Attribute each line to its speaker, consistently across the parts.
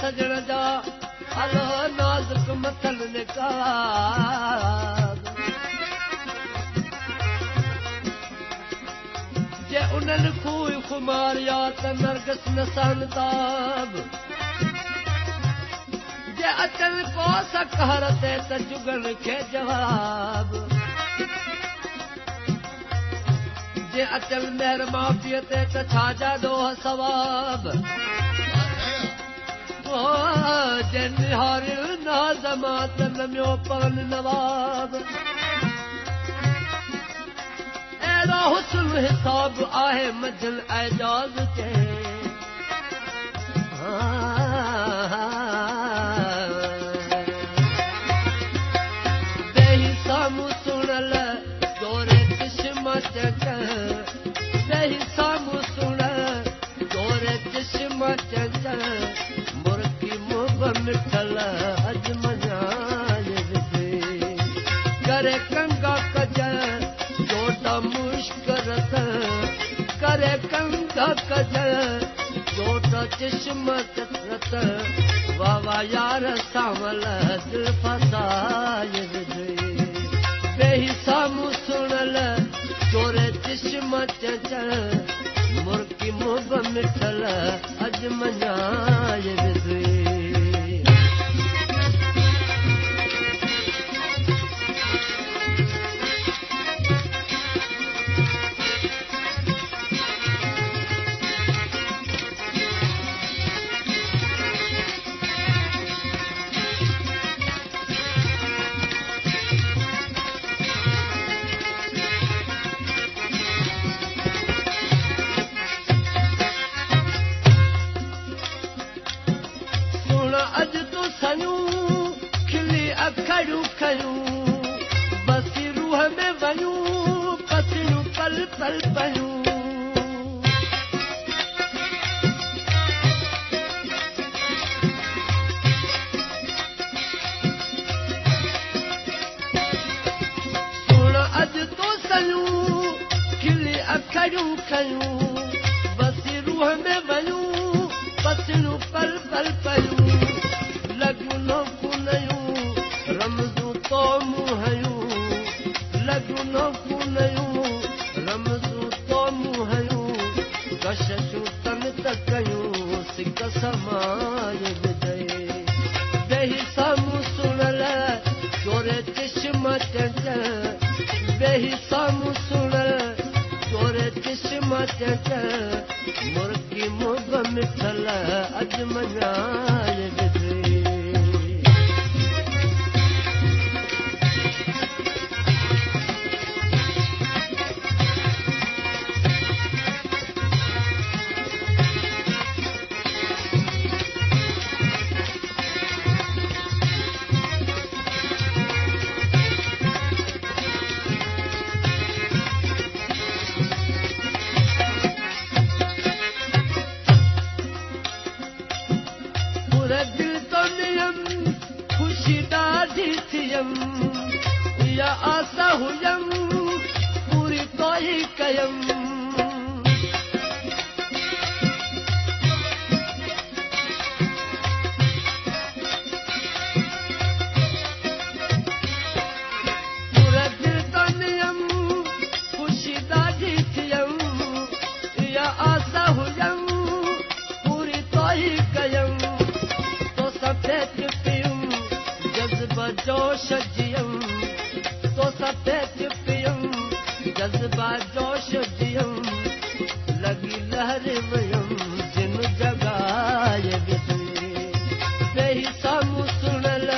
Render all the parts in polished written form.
Speaker 1: सजण जा हलो नाज़ुक मथल निकाब जे उन्हनि खूह खुमारिया त नरगस नसान ताब जे अचनि कोस कहर ते त जुगन खे जवाब जे अचनि मेहर माफ़ीअ ते त छा जाॾो सवाब जे निहारियूं नाज़मा त नमियो पवन नवाब अहिड़ो हुस्न हिसाब आहे मंझिल एजाज़ खे बेही साम्हूं सुणल दोरे चश्मा चक बेही साम्हूं सुणल दोरे चश्मा चक मुर्गी मुंह मिठल अॼु मञाए करे कंगा कज जोटा मुश्करत करे कंगा कज जोटा चश्मा चत्रत वावा यार सावल दिल फसाए बेही साम्हूं सुणल जोरे चश्मा चच मुर्गी मुंह मिठल अॼु मञाए खिली अखड़ूं खयूं बसी रूह में वञूं पसड़ूं पल पल पयूं सुण अॼु तो सयूं खिली अखड़ूं खयूं बसी रूह में वञूं पसड़ूं पल पल पयूं लॻूं नयूं रमज़ूं तो मुहयूं लॻूं नयूं रमज़ूं तो मुहयूं कशशूं तन त कयूं सिक समाए बेही साम्हूं सुणल जोरे चश्मा चच बेही साम्हूं सुणल जोरे चश्मा चच मुर्गी मुंह मिठल अॼु मञाए या आसा हुयम पूरी तो ही कयम पूरा दिल तो नियम खुशी दादी थियम या आसा हुयम पूरी तो ही कयम तो सफेद पियम जज्बा जोश जियम तो सफेद पियम जज्बा जोश जियम लगी लहर वयम जिन जगाए बेही साम्हूं सुणल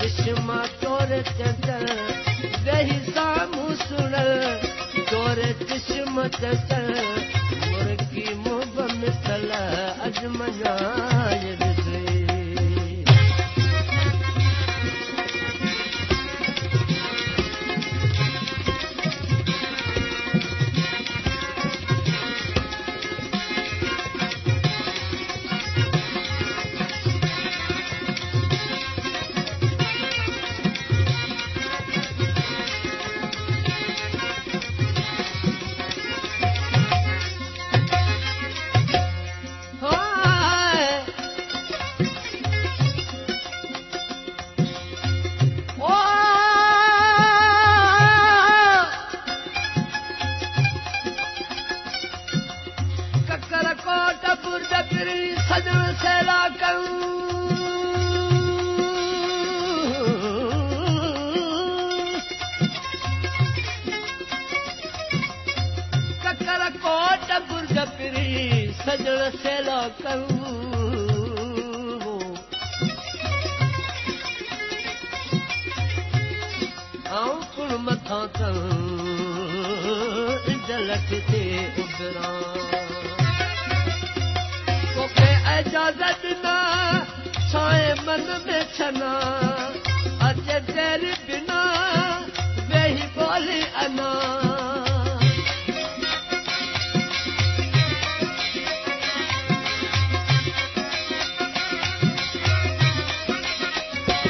Speaker 1: चश्मा चोरे चच बेही साम्हूं सुणल चोरे चश्मा चच मुर्गी मुंह मिठल अॼु मञाए सजण सेला कयूं ककर कोट गुर्ज पिरी सजण सेला कयूं आऊं कुण मथां कयूं जलख ते उबरां तोखे इजाज़त ॾिना छाए मन में छना अचे तेरी बिना वेही ॿोली अना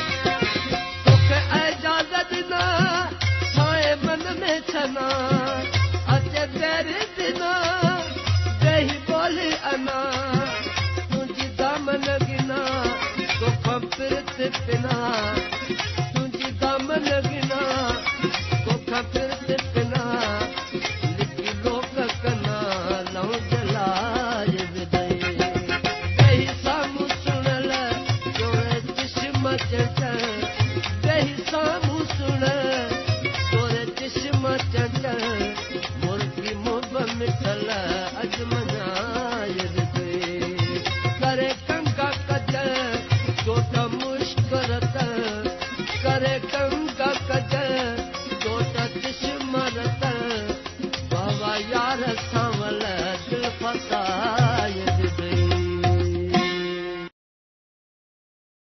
Speaker 1: तोखे इजाज़त ॾिना छाए मन में छना अचे तेरी बिना वेही ॿोली अना तुंहिंजी दामन गिना तोखां फिरत पिना तुंहिंजी दामन गिना तोखां फिरत पिना लिखी लोक कना नव जलाए विदई वेही साम्हूं सुणल तोरे चश्म चंचल वेही साम्हूं सुण तोरे चश्म चंचल मुर्गी मुंह मिठल अजमन